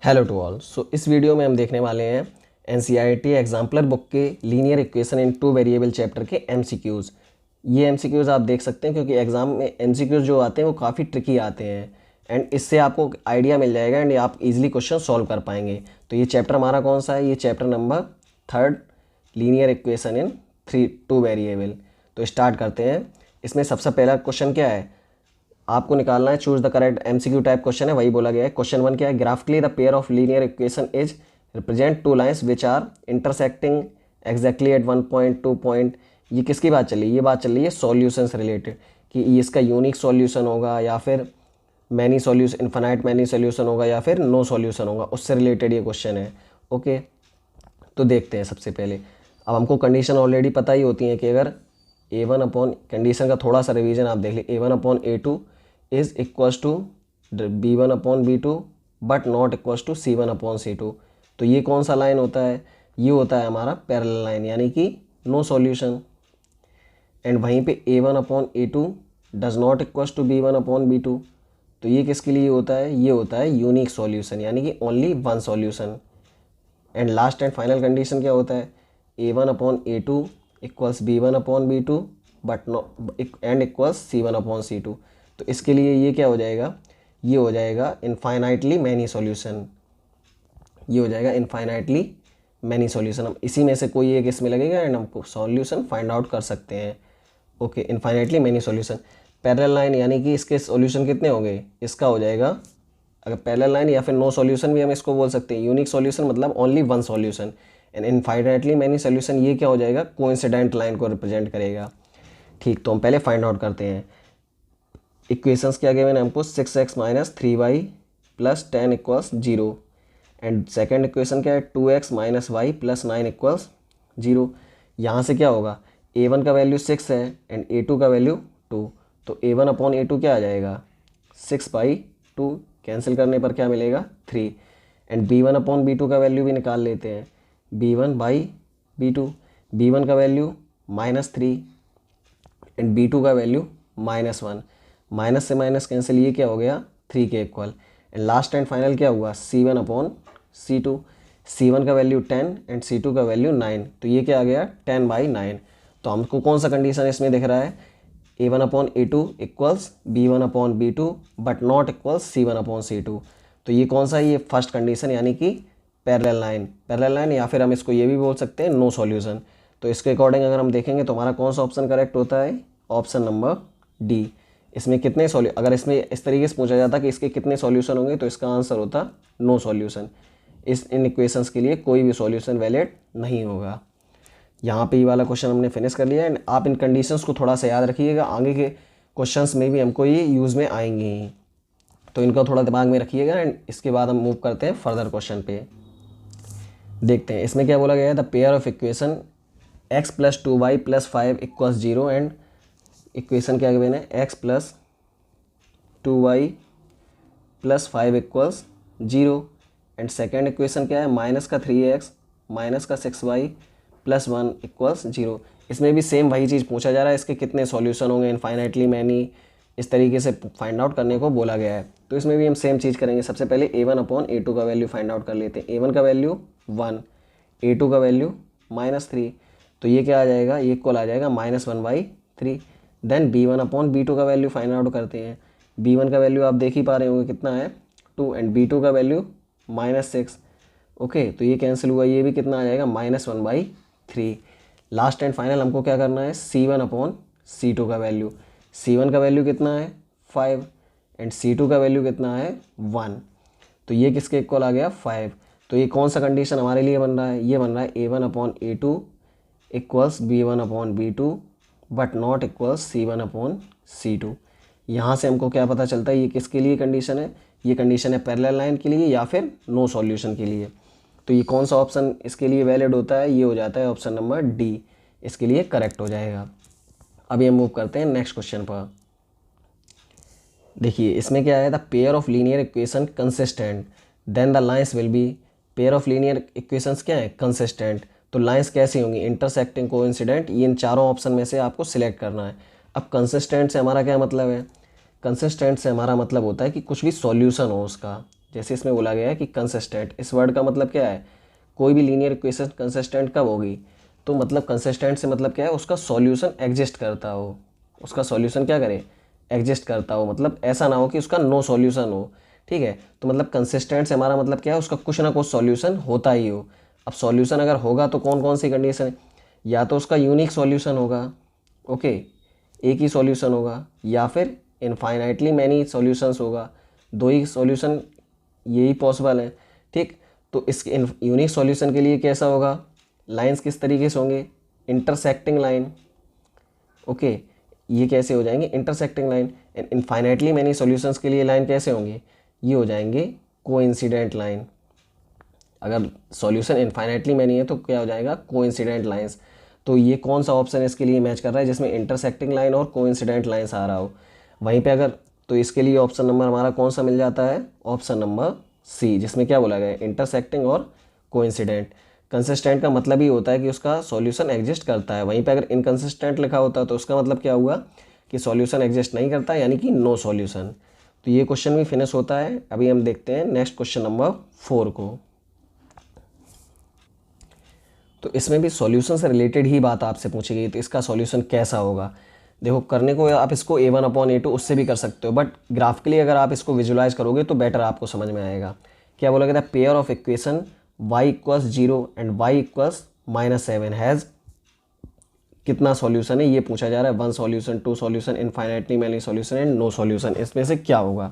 Hello to all. सो इस video में हम देखने वाले हैं एनसीईआरटी एग्जाम्पलर बुक के linear equation in two variable chapter के एमसीक्यूज़। ये एमसीक्यूज़ आप देख सकते हैं क्योंकि एग्जाम में एमसीक्यूज़ जो आते हैं वो काफ़ी ट्रिकी आते हैं एंड इससे आपको आइडिया मिल जाएगा एंड आप इजीली क्वेश्चन सॉल्व कर पाएंगे। तो ये चैप्टर हमारा कौन सा है? ये chapter number 3 linear equation in two variable. तो स्टार्ट करते हैं। इसमें सबसे पहला क्वेश्चन क्या है, आपको निकालना है choose the correct MCQ type question है, वही बोला गया है। क्वेश्चन 1 क्या है? Graphically the pair of linear equation is represent two lines which are intersecting exactly at 1.2 point. ये किसकी बात चल रही है? ये बात चल रही है सॉल्यूशन से रिलेटेड कि इसका यूनिक सॉल्यूशन होगा या फिर many solution, infinite many solution होगा या फिर नो सॉल्यूशन होगा, उससे रिलेटेड ये क्वेश्चन है। ओके, तो देखते हैं। सबसे पहले अब हमको कंडीशन ऑलरेडी पता ही होती है कि अगर a1 अपॉन, कंडीशन का थोड़ा सा रिवीजन आप देख लीजिए, a1 upon a2 is equals to b1 upon b2 but not equals to c1 upon c2। तो ये कौन सा लाइन होता है? ये होता है हमारा पैरेलल लाइन, यानी कि नो सॉल्यूशन। एंड वहीं पे a1 upon a2 does not equals to b1 upon b2। तो ये किसके लिए होता है? ये होता है यूनिक सॉल्यूशन, यानी कि only one solution. And last and final condition क्या होता है? a1 upon a2 equals b1 upon b2 but no and equals c1 upon c2। तो इसके लिए ये क्या हो जाएगा? ये हो जाएगा इनफाइनाइटली मैनी सॉल्यूशन। ये हो जाएगा इनफाइनाइटली मैनी सॉल्यूशन। हम इसी में से कोई एक इसमें लगेगा एंड हमको सॉल्यूशन फाइंड आउट कर सकते हैं। Okay, infinitely many solution. Parallel line यानी कि इसके सॉल्यूशन कितने होंगे? इसका हो जाएगा, अगर पैरेलल लाइन या फिर नो सॉल्यूशन भी हम इसको बोल सकते हैं। यूनिक सॉल्यूशन मतलब only one solution and infinitely many solution ये क्या हो जाएगा? कोइंसिडेंट लाइन को रिप्रेजेंट करेगा। ठीक, तो हम पहले फाइंड आउट करते हैं। इक्वेशंस क्या गिवन है हमको? 6x minus 3y plus 10 equals 0 and second equation क्या है? 2x minus Y plus 9 equals 0। यहाँ से क्या होगा? a1 का वैल्यू 6 है एंड a2 का वैल्यू 2। तो a1 अपॉन a2 क्या आ जाएगा? 6/2। कैंसिल करने पर क्या मिलेगा? 3। एंड b1 अपॉन b2 का वैल्यू भी निकाल लेते हैं। b1/b2, b1 का वैल्यू -3 एंड b2 का वैल्यू -1। माइनस से माइनस कैंसिल, ये क्या हो गया? 3 के equal. And last and final क्या हुआ? c1 upon c2। c1 का वैल्यू 10 एंड c2 का वैल्यू 9। तो ये क्या आ गया? 10/9। तो हमको कौन सा कंडीशन इसमें दिख रहा है? a1 upon a2 equals b1 upon b2 but not equals c1 upon c2। तो ये कौन सा है? ये फर्स्ट कंडीशन, यानी कि पैरेलल लाइन। पैरेलल लाइन या फिर हम इसको ये भी बोल सकते हैं नो सॉल्यूशन। तो इसके अकॉर्डिंग अगर हम देखेंगे तो हमारा कौन सा ऑप्शन करेक्ट होता है? Option number D. इसमें कितने अगर इसमें इस तरीके से पूछा जाता कि इसके कितने सॉल्यूशन होंगे तो इसका आंसर होता नो सॉल्यूशन। इन इक्वेशंस के लिए कोई भी सॉल्यूशन वैलिड नहीं होगा। यहाँ पे ये वाला क्वेश्चन हमने फिनिश कर लिया एंड आप इन कंडीशंस को थोड़ा सा याद रखिएगा, आगे के क्वेश्चंस में भी हमको ये यूज़ में आएंगे ही, तो इनको थोड़ा दिमाग में रखिएगा। एंड इसके बाद हम मूव करते हैं फर्दर क्वेश्चन पे। देखते हैं इसमें क्या बोला गया है। The pair of equation x plus 2y plus 5 equals 0 and equation क्या गिवन है? x plus 2y plus 5 equals 0 and second equation क्या है? माइनस का 3x माइनस का 6y प्लस 1 इक्वल्स 0। इसमें भी सेम वही चीज़ पूछा जा रहा है, इसके कितने सॉल्यूशन होंगे, इनफाइनाइटली मैनी, इस तरीके से फाइंड आउट करने को बोला गया है। तो इसमें भी हम सेम चीज़ करेंगे। सबसे पहले a1 अपॉन a2 का वैल्यू फाइंड आउट कर लेते हैं। a1 का वैल्यू 1, a2 का वैल्यू -3। तो ये क्या आ जाएगा? ये इक्वल आ जाएगा -1/3। देन b1 अपॉन b2 का वैल्यू फाइंड आउट करते हैं। b1 का वैल्यू आप देख ही पा रहे होंगे कितना है? 2 एंड b2 का वैल्यू -6। ओके, तो ये कैंसिल हुआ, ये भी कितना आ जाएगा? -1/3। लास्ट एंड फाइनल हमको क्या करना है? c1 अपॉन c2 का वैल्यू। c1 का वैल्यू कितना है? 5 एंड c2 का वैल्यू कितना है? 1। तो ये किसके इक्वल आ गया? 5। तो ये कौन सा कंडीशन हमारे लिए बन रहा है? ये बन रहा है a1 upon a2 equals b1 upon b2 but not equals c1 upon c2। यहाँ से हमको क्या पता चलता है? ये किसके लिए कंडीशन है? ये कंडीशन है पैरेलल लाइन के लिए या फिर नो सॉल्यूशन के लिए। तो ये कौन सा ऑप्शन इसके लिए वैलिड होता है? ये हो जाता है ऑप्शन नंबर डी, इसके लिए करेक्ट हो जाएगा। अभी हम मूव करते हैं नेक्स्ट क्वेश्चन पर। देखिए इसमें क्या है? The pair of linear equation consistent then the lines will be. Pair of linear equations क्या है? कंसिस्टेंट। तो लाइंस कैसी होंगी? Intersecting, coincident. ये इन चारों ऑप्शन में से आपको सिलेक्ट करना है। अब कंसिस्टेंट से हमारा क्या मतलब है? कंसिस्टेंट से हमारा मतलब होता है कि कुछ भी सॉल्यूशन हो उसका। जैसे इसमें बोला गया है कि कंसिस्टेंट, इस वर्ड का मतलब क्या है, कोई भी लीनियर इक्वेशन कंसिस्टेंट कब होगी, तो मतलब कंसिस्टेंट से मतलब क्या है, उसका सॉल्यूशन एग्जिस्ट करता हो, उसका सॉल्यूशन क्या करे, एग्जिस्ट करता हो, मतलब ऐसा ना हो कि उसका नो सॉल्यूशन हो। ठीक है, तो मतलब कंसिस्टेंट से हमारा मतलब क्या है, उसका कुछ ना कुछ सॉल्यूशन होता ही हो। अब सॉल्यूशन अगर होगा तो कौन कौन सी कंडीशन है, या तो उसका यूनिक सॉल्यूशन होगा, ओके, एक ही सॉल्यूशन होगा, या फिर इनफाइनाइटली मैनी सॉल्यूशंस होगा, दो ही सॉल्यूशन यही पॉसिबल है। ठीक, तो इस यूनिक सॉल्यूशन के लिए कैसा होगा, लाइंस किस तरीके से होंगे, इंटरसेक्टिंग लाइन, ओके, ये कैसे हो जाएंगे, intersecting line. And infinitely many solutions के लिए लाइन कैसे होंगे, ये हो जाएंगे कोइंसिडेंट लाइन। अगर सॉल्यूशन इनफाइनाइटली मैनी है तो क्या हो जाएगा, कोइंसिडेंट लाइंस। तो ये कौन सा ऑप्शन इसके लिए मैच कर रहा है, जिसमें इंटरसेक्टिंग लाइन और कोइंसिडेंट लाइंस आ रहा हो वहीं पे अगर, तो इसके लिए ऑप्शन नंबर हमारा कौन सा मिल जाता है, ऑप्शन नंबर सी, जिसमें क्या बोला गया है, इंटरसेक्टिंग और कोइंसिडेंट। कंसिस्टेंट का मतलब ही होता है कि उसका सॉल्यूशन एग्जिस्ट करता है, वहीं पे अगर इनकंसिस्टेंट लिखा होता तो उसका मतलब क्या हुआ कि सॉल्यूशन एग्जिस्ट नहीं करता, यानी कि नो सॉल्यूशन। तो ये क्वेश्चन भी फिनिश होता है। अभी हम देखते हैं नेक्स्ट क्वेश्चन नंबर 4 को। तो इसमें भी सॉल्यूशन से रिलेटेड ही बात आपसे पूछी गई, तो इसका सॉल्यूशन कैसा होगा। देखो, करने को आप इसको a1/a2 उससे भी कर सकते हो, बट ग्राफिकली अगर आप इसको विजुलाइज करोगे तो बेटर आपको समझ में आएगा। क्या बोला गया था, pair of equation y = 0 and y = -7 has कितना सॉल्यूशन है, ये पूछा जा रहा है। 1 solution, 2 solution, infinitely many solution and no solution, इसमें से क्या होगा।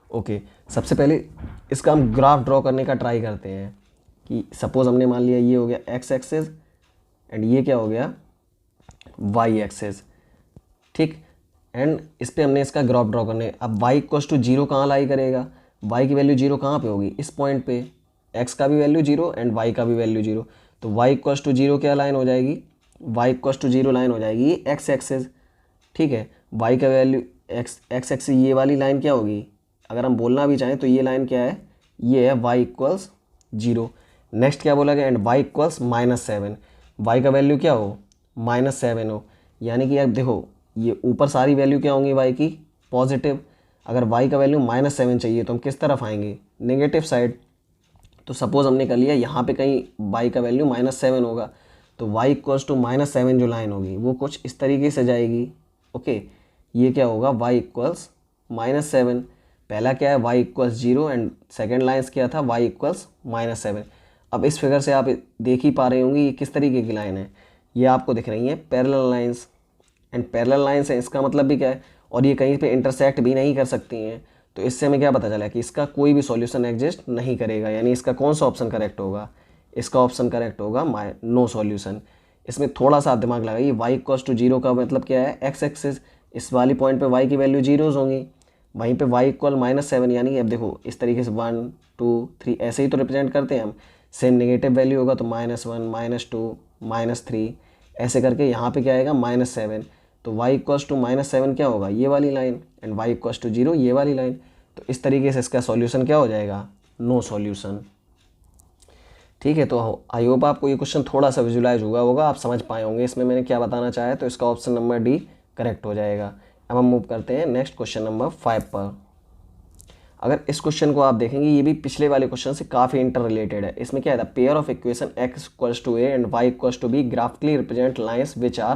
ओके, सबसे पहले इसका हम ग्राफ ड्रॉ करने का ट्राई करते हैं कि सपोज हमने मान लिया ये हो गया x एक्सेस एंड ये क्या हो गया y एक्सेस। ठीक, एंड इस पे हमने इसका ग्राफ ड्रॉ करने। अब y = 0 कहाँ लाई करेगा, y की वैल्यू 0 कहाँ पे होगी, इस पॉइंट पे, x का भी वैल्यू 0 एंड y का भी वैल्यू 0, तो y = 0 क्या लाइन हो जाएगी, y = 0 लाइन हो जाएगी x एक्सेस। ठीक है, y का वैल्यू x एक्सेस, ये वाली लाइन क्या होगी, अगर हम बोलना भी चाहें तो ये लाइन क्या है, ये है y = 0। नेक्स्ट क्या बोला गया, एंड y = -7, y का वैल्यू क्या हो, -7 हो, यानी कि अब देखो ये ऊपर सारी वैल्यू क्या होंगी y की, पॉजिटिव। अगर y का वैल्यू -7 चाहिए तो हम किस तरफ आएंगे, नेगेटिव साइड। तो सपोज हमने कर लिया यहाँ पे कहीं y का वैल्यू -7 होगा, तो y = -7 जो लाइन होगी वो कुछ इस तरीके से जाएगी। ओके, ये क्या होगा, y = -7, पहला क्या है y = 0 एंड सेकेंड लाइन्स क्या था, y = -7। अब इस फिगर से आप देख ही पा रहे होंगे ये किस तरीके की लाइन है, ये आपको दिख रही है parallel lines, and parallel lines है, इसका मतलब भी क्या है, और ये कहीं पे इंटरसेक्ट भी नहीं कर सकती हैं। तो इससे हमें क्या पता चला कि इसका कोई भी सॉल्यूशन एग्जिस्ट नहीं करेगा, यानी इसका कौन सा ऑप्शन करेक्ट होगा, इसका ऑप्शन करेक्ट होगा नो सॉल्यूशन। इसमें थोड़ा सा आप दिमाग लगाइए, y = 0 का मतलब क्या है, x एक्सिस, इस वाली पॉइंट पे y की वैल्यू 0 होंगी, वहीं पे y = -7, यानी अब देखो इस तरीके से 1 2 3 ऐसे ही तो रिप्रेजेंट करते हैं हम। सेम नेगेटिव वैल्यू होगा तो -1 -2 -3 ऐसे करके यहाँ पे क्या आएगा, -7। तो y = -7 क्या होगा, ये वाली लाइन, एंड y = 0 ये वाली लाइन। तो इस तरीके से इसका सॉल्यूशन क्या हो जाएगा, नो सॉल्यूशन। ठीक है, तो आई होप आपको ये क्वेश्चन थोड़ा सा विजुलाइज हुआ होगा, आप समझ पाए होंगे इसमें मैंने क्या बताना चाहा है, तो इसका ऑप्शन नंबर डी करेक्ट हो जाएगा। अब हम मूव करते हैं नेक्स्ट क्वेश्चन नंबर 5 पर। अगर इस क्वेश्चन को आप देखेंगे, ये भी पिछले वाले क्वेश्चन से काफ़ी इंटर रिलेटेड है। इसमें क्या है, pair of equation x = a and y = b graphically represent lines which are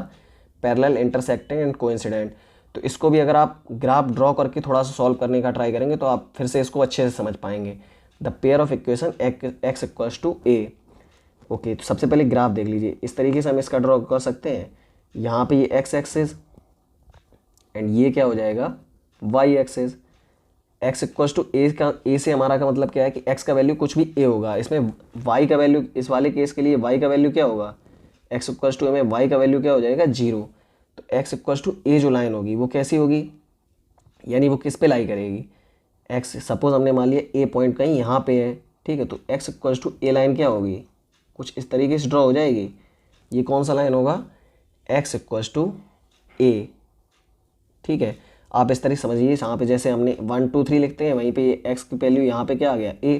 parallel, intersecting and coincident. तो इसको भी अगर आप ग्राफ ड्रॉ करके थोड़ा सा सॉल्व करने का ट्राई करेंगे तो आप फिर से इसको अच्छे से समझ पाएंगे। The pair of equation x = a। Okay, तो सबसे पहले ग्राफ देख लीजिए, इस तरीके से हम इसका ड्रॉ कर सकते हैं। यहाँ पे ये x एक्सिस एंड ये क्या हो जाएगा, y एक्सिस। x = a का, a से हमारा का मतलब क्या है कि x का वैल्यू कुछ भी a होगा, इसमें y का वैल्यू, इस वाले केस के लिए y का वैल्यू क्या होगा, x = a में y का वैल्यू क्या हो जाएगा, 0। तो x = a जो लाइन होगी वो कैसी होगी, यानी वो किस पे लाई करेगी, x, सपोज हमने मान लिया a पॉइंट कहीं यहाँ पे है, ठीक है, तो x = a लाइन क्या होगी, कुछ इस तरीके से ड्रॉ हो जाएगी। ये कौन सा लाइन होगा, x = a। ठीक है, आप इस तरह समझिए, यहाँ पे जैसे हमने 1 2 3 लिखते हैं, वहीं पे x की वैल्यू यहाँ पे क्या आ गया, a,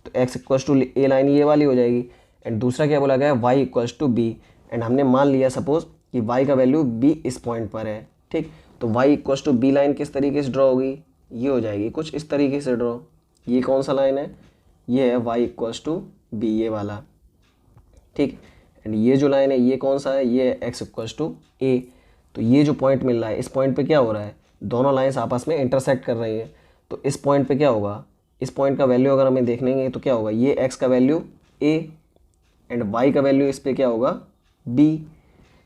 तो x = a लाइन ये वाली हो जाएगी। एंड दूसरा क्या बोला गया, y = b, एंड हमने मान लिया सपोज कि y का वैल्यू b इस पॉइंट पर है। ठीक, तो y = b लाइन किस तरीके से ड्रॉ होगी, ये हो जाएगी कुछ इस तरीके से ड्रॉ। ये कौन सा लाइन है, ये है y इक्वल्स टू बी, ये वाला, ठीक। एंड ये जो लाइन है ये कौन सा है, ये है x इक्वल्स टू ए। तो ये जो पॉइंट मिल रहा है, इस पॉइंट पे क्या हो रहा है, दोनों लाइंस आपस में इंटरसेक्ट कर रही हैं। तो इस पॉइंट पे क्या होगा, इस पॉइंट का वैल्यू अगर हमें देखेंगे तो क्या होगा, ये x का वैल्यू a एंड y का वैल्यू इस पे क्या होगा b।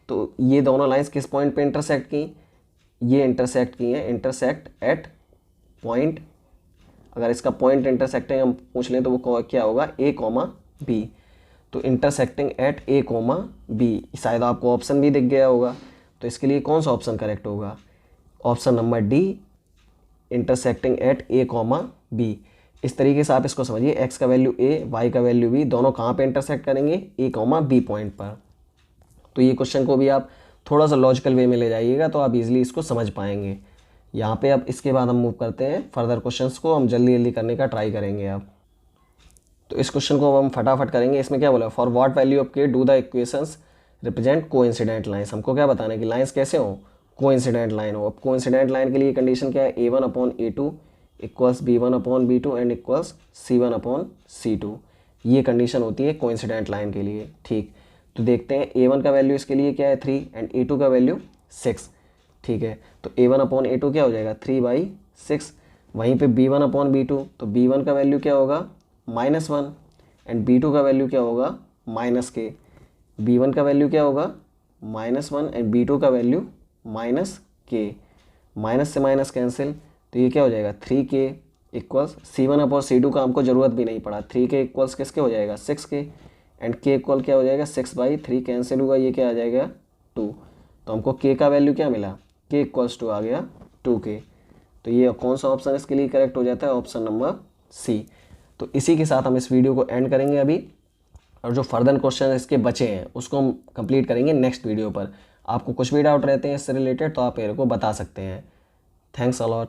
तो ये दोनों लाइंस किस पॉइंट पे इंटरसेक्ट की, ये इंटरसेक्ट की हैं, इंटरसेक्ट एट पॉइंट, अगर इसका पॉइंट इंटरसेक्टिंग हम पूछ लें तो वो क्या होगा, a कॉमा b। तो intersecting at a comma b, शायद आपको ऑप्शन भी दिख गया होगा। तो इसके लिए कौन सा ऑप्शन करेक्ट होगा, option number D, intersecting at a comma b। इस तरीके से आप इसको समझिए, x का वैल्यू a, y का वैल्यू b, दोनों कहाँ पे इंटरसेक्ट करेंगे, a कॉमा b पॉइंट पर। तो ये क्वेश्चन को भी आप थोड़ा सा लॉजिकल वे में ले जाइएगा तो आप इजीली इसको समझ पाएंगे। यहाँ पे अब इसके बाद हम मूव करते हैं फर्दर क्वेश्चंस को, हम जल्दी जल्दी करने का ट्राई करेंगे अब। तो इस क्वेश्चन को अब हम फटाफट करेंगे। इसमें क्या बोला, फॉर व्हाट वैल्यू ऑफ के do the equations represent coincident lines. हमको क्या बताना है कि लाइंस कैसे हो, कोइंसिडेंट लाइन हो। अब कोइंसिडेंट लाइन के लिए कंडीशन क्या है, a1/a2 equals b1/b2 and equals c1/c2। ये कंडीशन होती है कोइंसिडेंट लाइन के लिए, ठीक। तो देखते हैं a1 का वैल्यू इसके लिए क्या है 3 एंड a2 का वैल्यू 6, ठीक है। तो a1/a2 क्या हो जाएगा 3/6। वहीं पे b1/b2, तो b1 का वैल्यू क्या होगा -1 एंड b2 का वैल्यू क्या होगा -k। b1 का वैल्यू क्या होगा -1 एंड b2 का वैल्यू -k। माइनस से माइनस कैंसिल, तो ये क्या हो जाएगा 3k इक्वल्स c1/c2 का हमको ज़रूरत भी नहीं पड़ा, 3k इक्वल्स किसके हो जाएगा 6k एंड k इक्वल क्या हो जाएगा 6/3 कैंसिल हुआ, ये क्या आ जाएगा 2। तो हमको k का वैल्यू क्या मिला, k इक्वल्स टू आ गया 2k। तो ये कौन सा ऑप्शन इसके लिए करेक्ट हो जाता है, ऑप्शन नंबर सी। तो इसी के साथ हम इस वीडियो को एंड करेंगे अभी, और जो फर्दर क्वेश्चन इसके बचे हैं उसको हम कंप्लीट करेंगे नेक्स्ट वीडियो पर। आपको कुछ भी डाउट रहते हैं इससे रिलेटेड तो आप मेरे को बता सकते हैं। Thanks a lot.